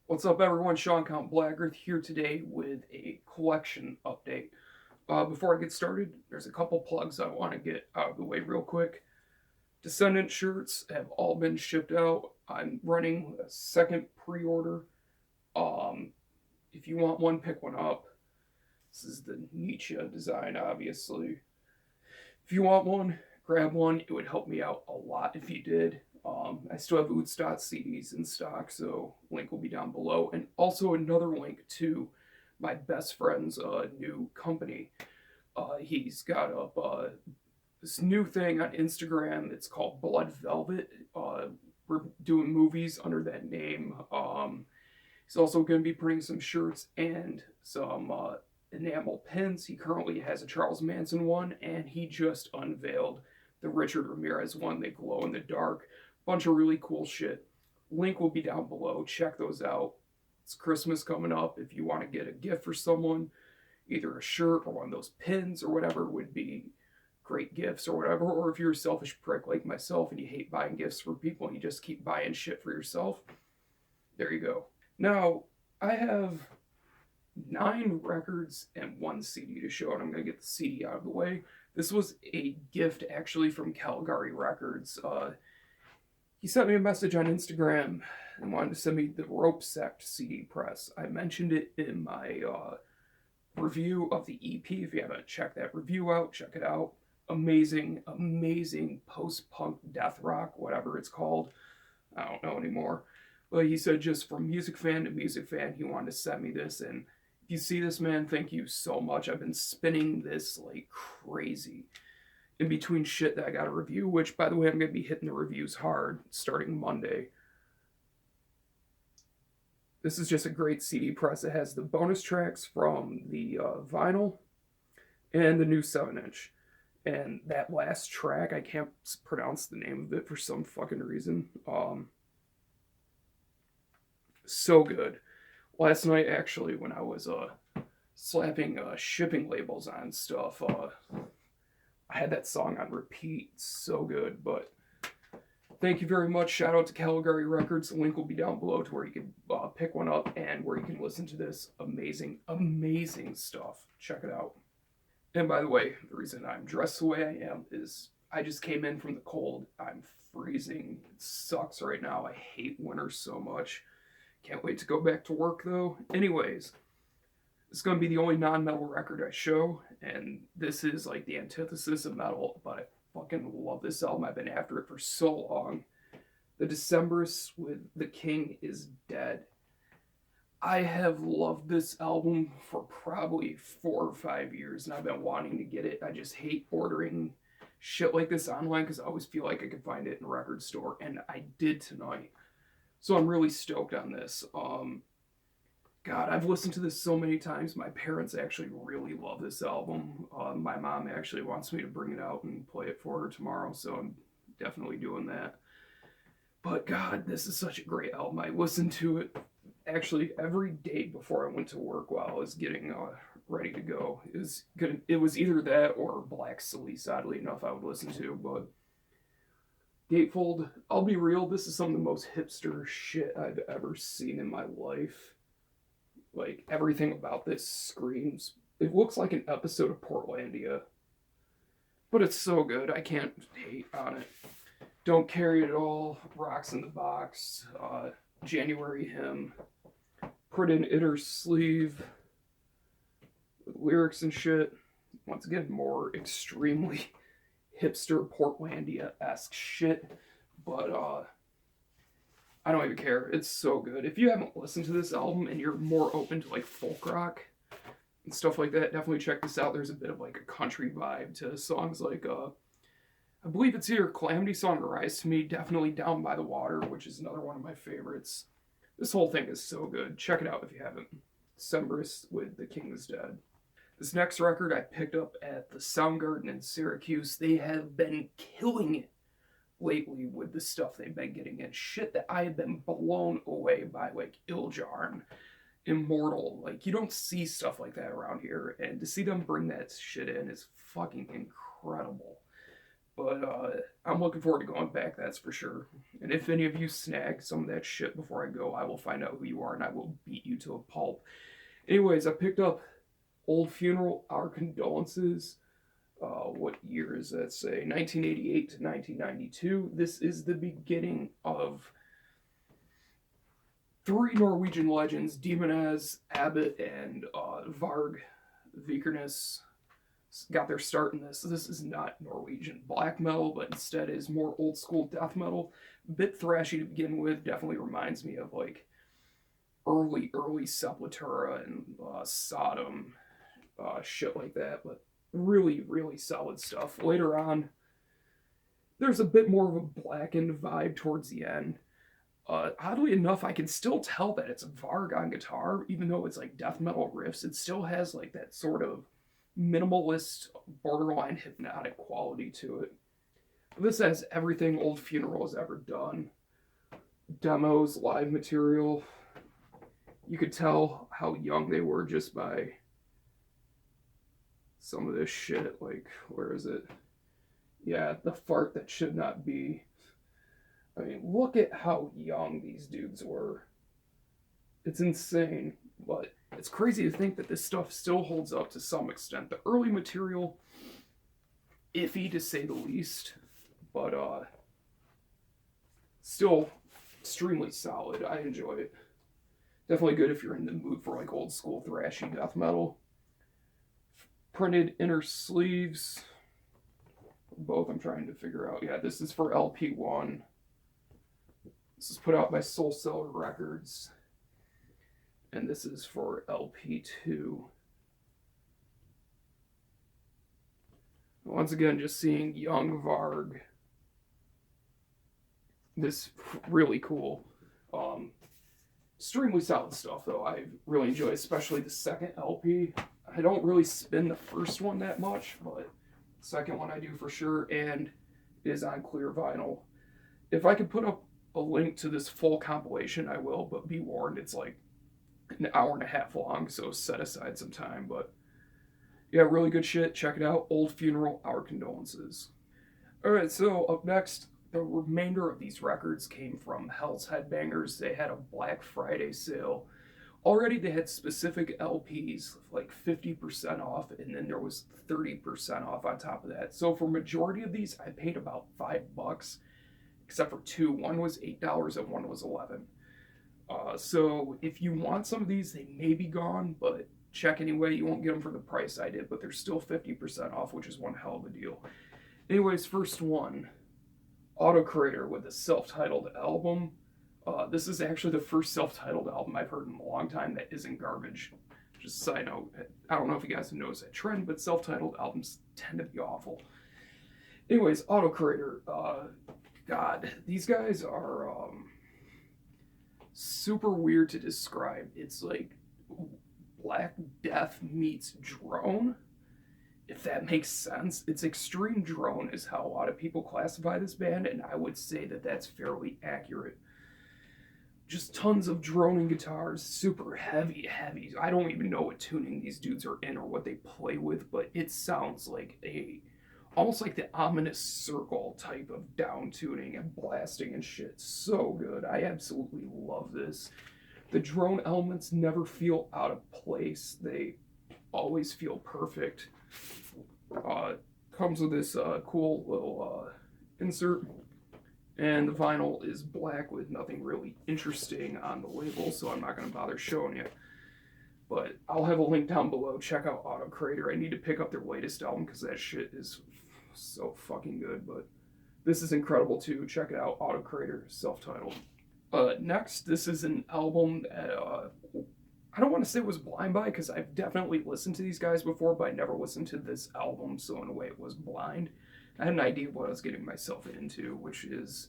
What's up, everyone? Sean Count Blackearth here today with a collection update. Before I get started, there's a couple plugs I want to get out of the way real quick. Descendant shirts have all been shipped out. I'm running a second pre-order. Um, if you want one, pick one up. This is the Nietzsche design, obviously. If you want one, grab one. It would help me out a lot if you did. I still have Ootstadt CDs in stock, so link will be down below. And also another link to my best friend's new company. He's got up this new thing on Instagram. It's called Blood Velvet. We're doing movies under that name. He's also going to be printing some shirts and some enamel pins. He currently has a Charles Manson one, and he just unveiled the Richard Ramirez one. They glow in the dark. Bunch of really cool shit. Link will be down below. Check those out. It's Christmas coming up. If you want to get a gift for someone, either a shirt or one of those pins or whatever would be great gifts or whatever. Or if you're a selfish prick like myself and you hate buying gifts for people and you just keep buying shit for yourself, there you go. Now, I have 9 records and 1 CD to show, and I'm going to get the CD out of the way. This was a gift actually from Calgary Records. He sent me a message on Instagram and wanted to send me the Rope Sect CD press. I mentioned it in my review of the EP. If you haven't checked that review out, check it out. Amazing, amazing post-punk death rock, whatever it's called. I don't know anymore. But he said just from music fan to music fan, he wanted to send me this. And if you see this, man, thank you so much. I've been spinning this like crazy in between shit that I got to review, which, by the way, I'm going to be hitting the reviews hard starting Monday. This is just a great CD press. It has the bonus tracks from the vinyl and the new 7-inch. And that last track, I can't pronounce the name of it for some fucking reason. So good. Last night, actually, when I was slapping shipping labels on stuff, I had that song on repeat. So good. But thank you very much. Shout out to Calgary Records. The link will be down below to where you can pick one up and where you can listen to this amazing, amazing stuff. Check it out. And by the way, the reason I'm dressed the way I am is I just came in from the cold. I'm freezing. It sucks right now. I hate winter so much. Can't wait to go back to work though. Anyways, it's going to be the only non-metal record I show, and this is like the antithesis of metal, but I fucking love this album. I've been after it for so long. The Decemberists with The King is Dead. I have loved this album for probably 4 or 5 years, and I've been wanting to get it. I just hate ordering shit like this online because I always feel like I could find it in a record store, and I did tonight. So I'm really stoked on this. God, I've listened to this so many times. My parents actually really love this album. My mom actually wants me to bring it out and play it for her tomorrow, so I'm definitely doing that. But God, this is such a great album. I listened to it actually every day before I went to work while I was getting ready to go. It was either that or Black Celice, oddly enough, I would listen to. But Gatefold, I'll be real, this is some of the most hipster shit I've ever seen in my life. Like, everything about this screams. It looks like an episode of Portlandia. But it's so good, I can't hate on it. Don't Carry It All, Rocks in the Box, January Hymn, Put in Inner Sleeve, with lyrics and shit. Once again, more extremely hipster Portlandia-esque shit. But, I don't even care. It's so good. If you haven't listened to this album and you're more open to like folk rock and stuff like that, definitely check this out. There's a bit of like a country vibe to songs like I believe it's either Calamity Song or Rise to Me, definitely Down by the Water, which is another one of my favorites. This whole thing is so good. Check it out if you haven't. Decemberists with The King is Dead. This next record I picked up at the Soundgarden in Syracuse. They have been killing it lately with the stuff they've been getting in. Shit that I have been blown away by, like Iljarn, Immortal. Like, you don't see stuff like that around here, and to see them bring that shit in is fucking incredible. But I'm looking forward to going back, that's for sure. And if any of you snag some of that shit before I go, I will find out who you are and I will beat you to a pulp. Anyways, I picked up Old Funeral, Our Condolences. What year is that, say? 1988 to 1992. This is the beginning of three Norwegian legends, Demonaz, Abbott, and Varg Vikernes, got their start in this. This is not Norwegian black metal, but instead is more old school death metal. Bit thrashy to begin with, definitely reminds me of like early Sepultura and Sodom, shit like that, but really, really solid stuff. Later on, there's a bit more of a blackened vibe towards the end. Oddly enough, I can still tell that it's Varg on guitar, even though it's like death metal riffs. It still has like that sort of minimalist, borderline hypnotic quality to it. This has everything Old Funeral has ever done. Demos, live material. You could tell how young they were just by some of this shit. Like, where is it? Yeah, the fart that should not be. I mean, look at how young these dudes were. It's insane, but it's crazy to think that this stuff still holds up to some extent. The early material, iffy to say the least, but still extremely solid. I enjoy it. Definitely good if you're in the mood for like old school thrashy death metal. Printed inner sleeves. Both I'm trying to figure out. Yeah, this is for LP1. This is put out by Soul Seller Records. And this is for LP2. Once again, just seeing young Varg. This really cool. Extremely solid stuff, though. I really enjoy, especially the second LP. I don't really spin the first one that much, but the second one I do for sure, and it is on clear vinyl. If I could put up a link to this full compilation, I will, but be warned, it's like an hour and a half long, so set aside some time. But yeah, really good shit. Check it out. Old Funeral, Our Condolences. Alright, so up next, the remainder of these records came from Hell's Headbangers. They had a Black Friday sale. Already they had specific LPs, like 50% off, and then there was 30% off on top of that. So for majority of these, I paid about $5, except for two. One was $8 and one was $11. So if you want some of these, they may be gone, but check anyway. You won't get them for the price I did, but they're still 50% off, which is one hell of a deal. Anyways, first one, Autokrator with a self-titled album. This is actually the first self-titled album I've heard in a long time that isn't garbage. Just a side note, I don't know if you guys have noticed that trend, but self-titled albums tend to be awful. Anyways, Autokrator, God, these guys are super weird to describe. It's like Black Death meets drone, if that makes sense. It's extreme drone is how a lot of people classify this band, and I would say that that's fairly accurate. Just tons of droning guitars, super heavy. I don't even know what tuning these dudes are in or what they play with, but it sounds like almost like the ominous circle type of down tuning and blasting and shit. So good. I absolutely love this. The drone elements never feel out of place. They always feel perfect. Comes with this cool little insert. And the vinyl is black with nothing really interesting on the label, so I'm not going to bother showing you. But I'll have a link down below. Check out Autokrator. I need to pick up their latest album because that shit is so fucking good. But this is incredible too. Check it out. Autokrator, self-titled. Next, this is an album that I don't want to say it was blind buy because I've definitely listened to these guys before, but I never listened to this album, so in a way it was blind. I had an idea of what I was getting myself into, which is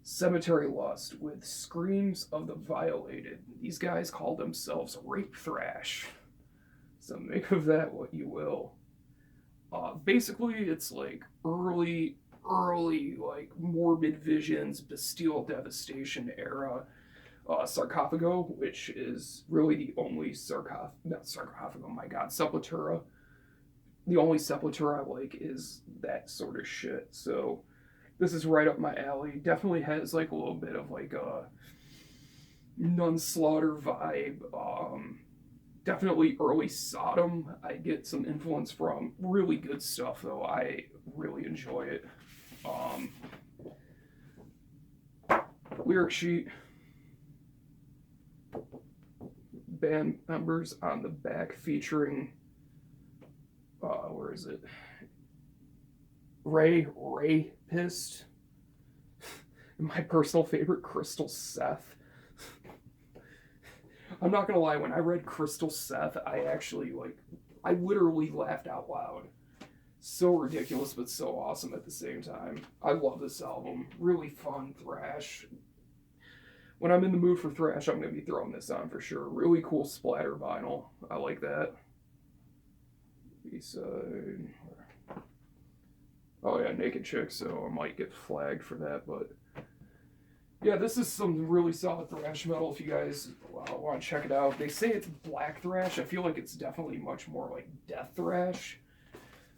Cemetery Lust with Screams of the Violated. These guys call themselves rape thrash, so make of that what you will. Basically, it's like early, like Morbid Visions, Bastille Devastation era Sarcophago, which is really the only Sepultura the only Sepultura I like is that sort of shit. So this is right up my alley. Definitely has like a little bit of like a Nun Slaughter vibe. Definitely early Sodom. I get some influence from. Really good stuff though. I really enjoy it. Lyric sheet. Band members on the back featuring where is it? Ray Pissed. My personal favorite, Crystal Seth. I'm not gonna lie, when I read Crystal Seth, I literally laughed out loud. So ridiculous, but so awesome at the same time. I love this album. Really fun thrash. When I'm in the mood for thrash, I'm gonna be throwing this on for sure. Really cool splatter vinyl. I like that. B-side. Oh yeah, Naked Chick, so I might get flagged for that, but yeah, this is some really solid thrash metal if you guys want to check it out. They say it's black thrash. I feel like it's definitely much more like death thrash.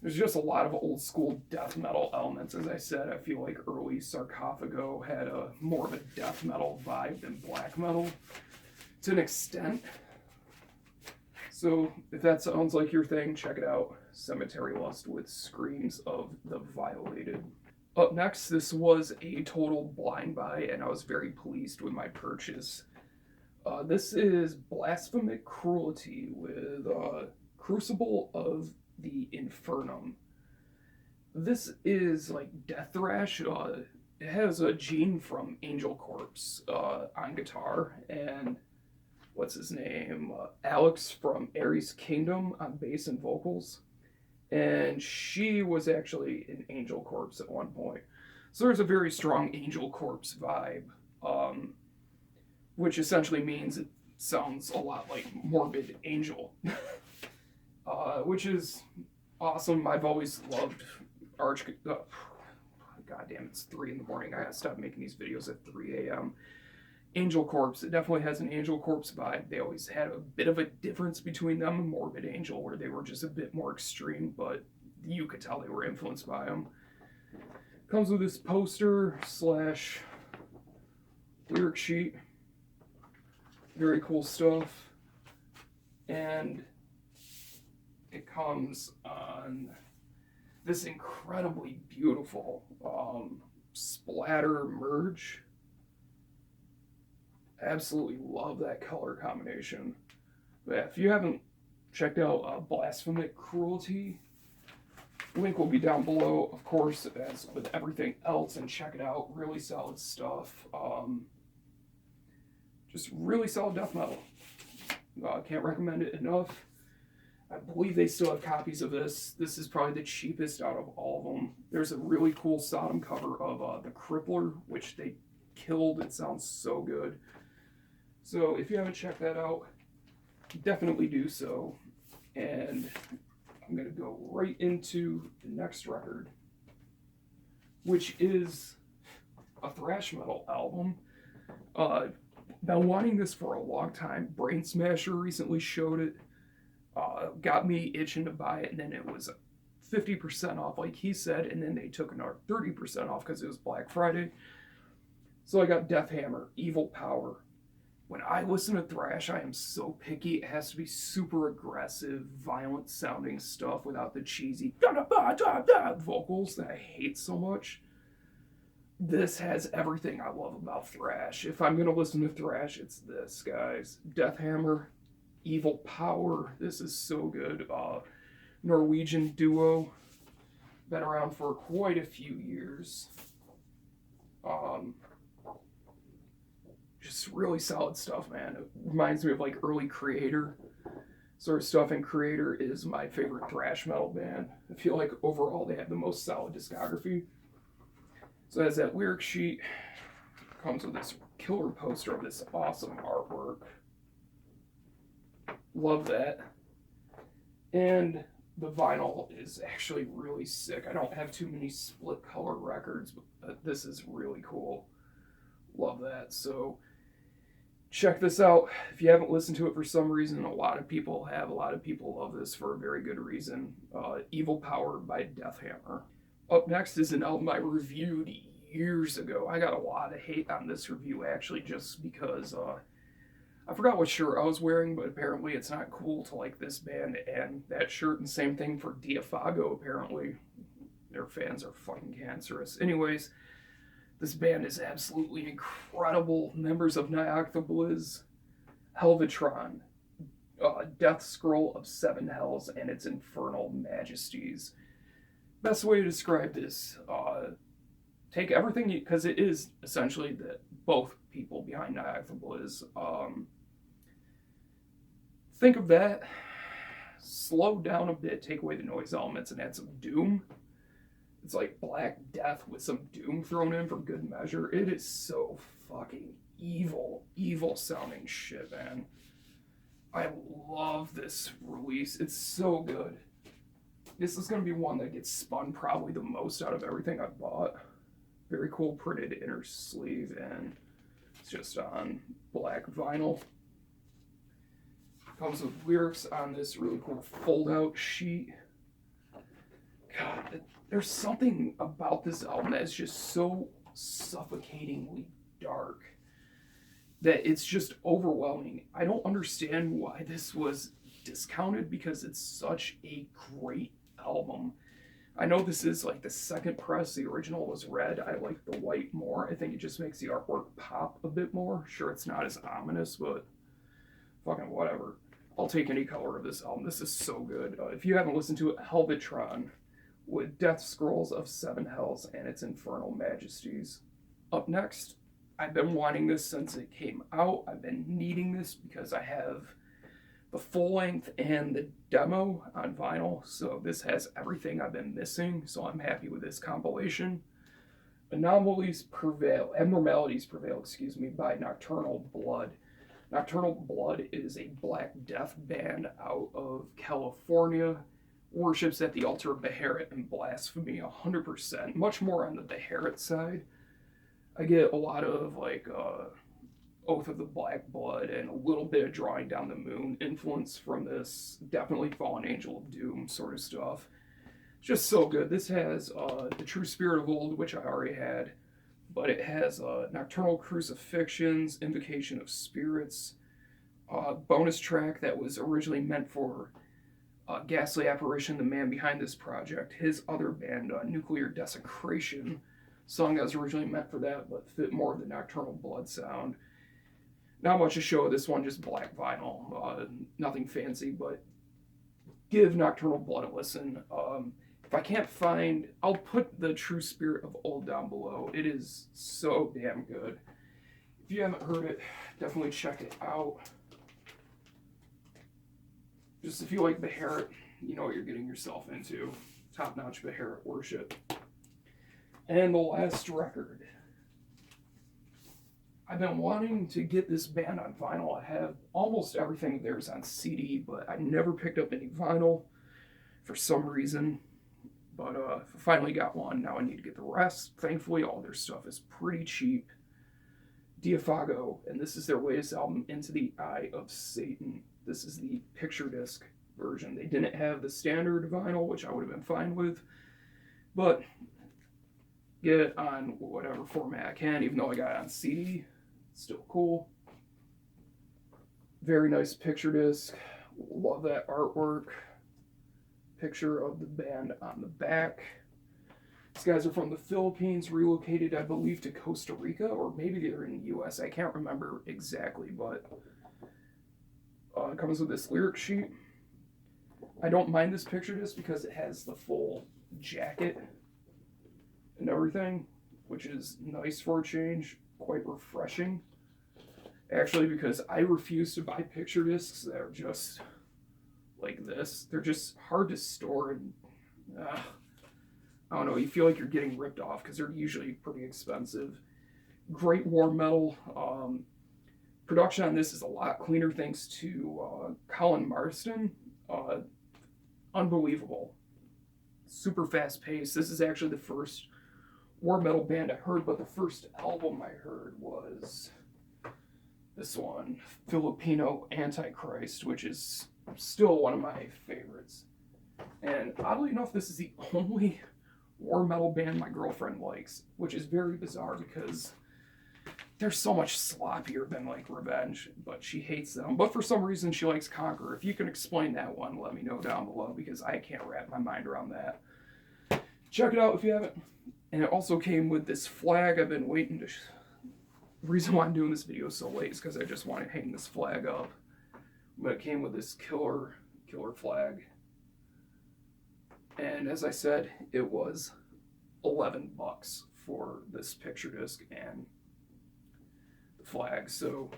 There's just a lot of old school death metal elements. As I said, I feel like early Sarcophago had a more of a death metal vibe than black metal to an extent. So if that sounds like your thing, check it out. Cemetery Lust with Screams of the Violated. Up next, this was a total blind buy, and I was very pleased with my purchase. This is Blasphemic Cruelty with Crucible of the Infernum. This is like death thrash. It has a Gene from Angel Corpse on guitar, and what's his name? Alex from Ares Kingdom on bass and vocals. And she was actually in Angel Corpse at one point. So there's a very strong Angel Corpse vibe, which essentially means it sounds a lot like Morbid Angel, which is awesome. I've always loved God damn, it's 3 in the morning. I gotta stop making these videos at 3 a.m. Angel Corpse, it definitely has an Angel Corpse vibe. They always had a bit of a difference between them and Morbid Angel, where they were just a bit more extreme, but you could tell they were influenced by them. Comes with this poster / lyric sheet. Very cool stuff. And it comes on this incredibly beautiful splatter merge. Absolutely love that color combination. But yeah, if you haven't checked out Blasphemic Cruelty, link will be down below, of course, as with everything else, and check it out. Really solid stuff. Just really solid death metal. Can't recommend it enough. I believe they still have copies of this. This is probably the cheapest out of all of them. There's a really cool Sodom cover of The Crippler, which they killed. It sounds so good. So if you haven't checked that out, definitely do so. And I'm going to go right into the next record, which is a thrash metal album. Been wanting this for a long time. Brain Smasher recently showed it. Got me itching to buy it, and then it was 50% off, like he said, and then they took another 30% off because it was Black Friday. So I got Deathhammer, Evil Power. When I listen to thrash, I am so picky. It has to be super aggressive, violent sounding stuff without the cheesy vocals that I hate so much. This has everything I love about thrash. If I'm going to listen to thrash, it's this, guys. Deathhammer, Evil Power. This is so good. Norwegian duo. Been around for quite a few years. Just really solid stuff, man. It reminds me of like early Creator sort of stuff, and Creator is my favorite thrash metal band. I feel like overall they have the most solid discography. So as that lyric sheet comes with this killer poster of this awesome artwork. Love that. And the vinyl is actually really sick. I don't have too many split color records, but this is really cool. Love that. So check this out. If you haven't listened to it for some reason, a lot of people have. A lot of people love this for a very good reason. Evil Power by Deathhammer. Up next is an album I reviewed years ago. I got a lot of hate on this review, actually, just because I forgot what shirt I was wearing, but apparently it's not cool to like this band and that shirt, and same thing for Deiphago, apparently. Their fans are fucking cancerous. Anyways, this band is absolutely incredible. Members of Nocturnal Blood, Hellvetron, Death Scroll of Seven Hells, and its Infernal Majesties. Best way to describe this, take everything, because it is essentially both people behind Nocturnal Blood. Think of that, slow down a bit, take away the noise elements, and add some doom. It's like Black Death with some doom thrown in for good measure. It is so fucking evil sounding shit, man. I love this release. It's so good. This is going to be one that gets spun probably the most out of everything I've bought. Very cool printed inner sleeve, and it's just on black vinyl. Comes with lyrics on this really cool fold-out sheet. God, there's something about this album that is just so suffocatingly dark that it's just overwhelming. I don't understand why this was discounted, because it's such a great album. I know this is like the second press. The original was red. I like the white more. I think it just makes the artwork pop a bit more. Sure, it's not as ominous, but fucking whatever. I'll take any color of this album. This is so good. If you haven't listened to it, Hellvetron with Death Scrolls of Seven Hells and its Infernal Majesties. Up next, I've been wanting this since it came out. I've been needing this because I have the full length and the demo on vinyl, so this has everything I've been missing, so I'm happy with this compilation. Abnormalities Prevail, by Nocturnal Blood. Nocturnal Blood is a Black Death band out of California. Worships at the altar of Beherit and blasphemy 100%. Much more on the Beherit side. I get a lot of like Oath of the Black Blood and a little bit of Drawing Down the Moon influence from this. Definitely Fallen Angel of Doom sort of stuff. Just so good. This has the True Spirit of Old, which I already had, but it has Nocturnal Crucifixions, Invocation of Spirits, bonus track that was originally meant for Ghastly Apparition, the man behind this project. His other band, Nuclear Desecration, song that was originally meant for that, but fit more of the Nocturnal Blood sound. Not much to show this one, just black vinyl. Nothing fancy, but give Nocturnal Blood a listen. If I can't find, I'll put the True Spirit of Old down below. It is so damn good. If you haven't heard it, definitely check it out. Just if you like Beherit, you know what you're getting yourself into. Top-notch Beherit worship. And the last record. I've been wanting to get this band on vinyl. I have almost everything of theirs on CD, but I never picked up any vinyl for some reason. But I finally got one. Now I need to get the rest. Thankfully, all their stuff is pretty cheap. Deiphago, and this is their latest album, Into the Eye of Satan. This is the picture disc version. They didn't have the standard vinyl, which I would have been fine with, but get it on whatever format I can, even though I got it on CD. It's still cool. Very nice picture disc. Love that artwork. Picture of the band on the back. These guys are from the Philippines, relocated, I believe, to Costa Rica, or maybe they're in the US. I can't remember exactly, but it comes with this lyric sheet. I don't mind this picture disc because it has the full jacket and everything, which is nice for a change, quite refreshing. Actually, because I refuse to buy picture discs that are just like this. They're just hard to store, and I don't know, you feel like you're getting ripped off because they're usually pretty expensive. Great war metal. Production on this is a lot cleaner thanks to Colin Marston. Unbelievable. Super fast paced. This is actually the first war metal band I heard, but the first album I heard was this one, Filipino Antichrist, which is still one of my favorites. And oddly enough, this is the only war metal band my girlfriend likes, which is very bizarre because they're so much sloppier than like Revenge, but she hates them. But for some reason, she likes Conquer. If you can explain that one, let me know down below because I can't wrap my mind around that. Check it out if you haven't. And it also came with this flag. I've been waiting to... The reason why I'm doing this video so late is because I just want to hang this flag up. But it came with this killer flag. And as I said, it was $11 for this picture disc and the flag. So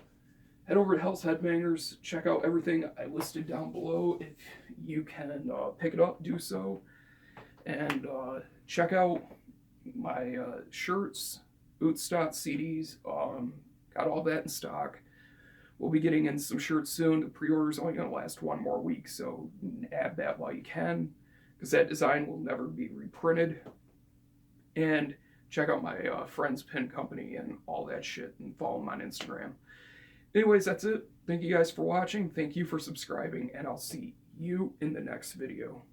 head over to Hell's Headbangers, check out everything I listed down below. If you can pick it up, do so. And check out my shirts, Sect CDs, got all that in stock. We'll be getting in some shirts soon. The pre-order's only going to last one more week, so add that while you can, because that design will never be reprinted. And check out my friend's pin company and all that shit, and follow them on Instagram. Anyways, that's it. Thank you guys for watching. Thank you for subscribing, and I'll see you in the next video.